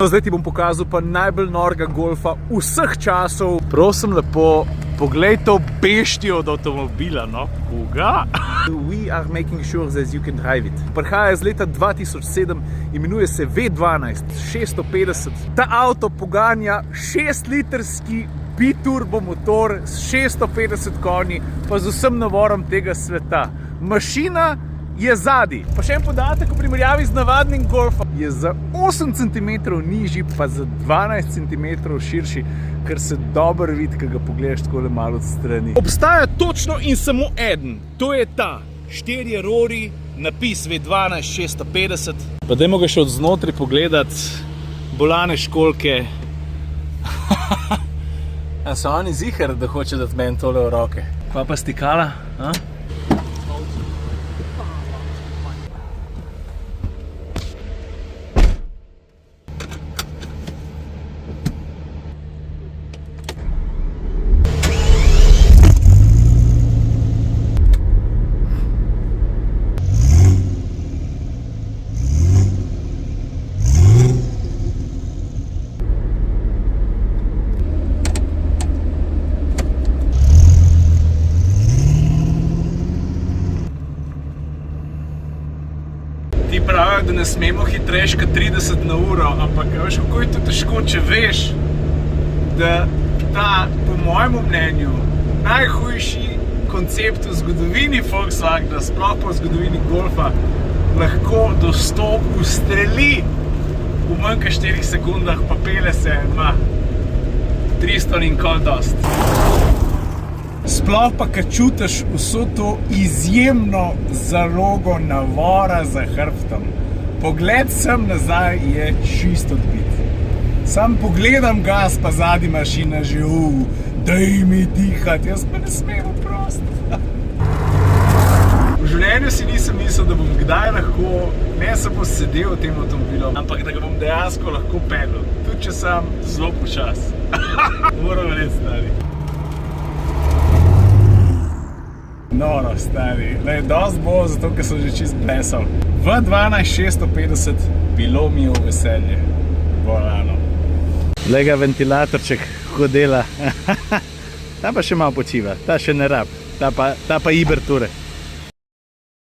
No, zdaj ti bom pokazal pa najbolj norega golfa vseh časov. Prosim lepo, poglej to beštijo od avtomobila, no. Koga? We are making sure that you can drive it. Prihaja iz leta 2007, imenuje se V12 650. Ta avto poganja 6-litrski biturbo motor s 650 konji, pa z vsem navorom tega sveta. Mašina je zadaj. Pa še en podatek v primerjavi z navadnim golfom. Je za 8 cm nižji, pa za 12 cm širši, kar se dobro vidi, ko ga pogledaš takole malo od strani. Obstaja točno in samo eden. To je ta. 4 rori, napis V12 650. Pa dajmo ga še od znotraj pogledati. Bolane školjke. A so oni ziher, da hoče dati meni tole v roke? Kva pa stikala? A? Ti pravijo, da ne smemo hitrejš kot 30 na uro, ampak veš, kako je to težko, če veš, da ta, po mojemu mnenju, najhujši koncept v zgodovini Volkswagena, sploh pa v zgodovini golfa, lahko do 100 ustreli v manj kot 4 sekundah, pa pele se, 300 in kol dost. Sploh pa, kad čutiš vso to izjemno zalogo navora za hrbtom. Pogled sem nazaj je čisto odbit. Sam pogledam gas, pa zadnji mašina že, daj mi dihati, jaz pa ne smem prosto. V življenju si nisem mislil, da bom kdaj lahko ne samo sedel v tem avtomobilu, ampak da ga bom dejansko lahko pedal. Tudi če sem zelo počas. Moram reči, stari. Noro, stari. Lej, dost bo, zato ker sem že čist blesal. V12 650 bilo mi v veselje. Bolano. Lej ga ventilatorček, kako dela. Ta pa še malo počiva, ta še ne rab. Ta pa iberture.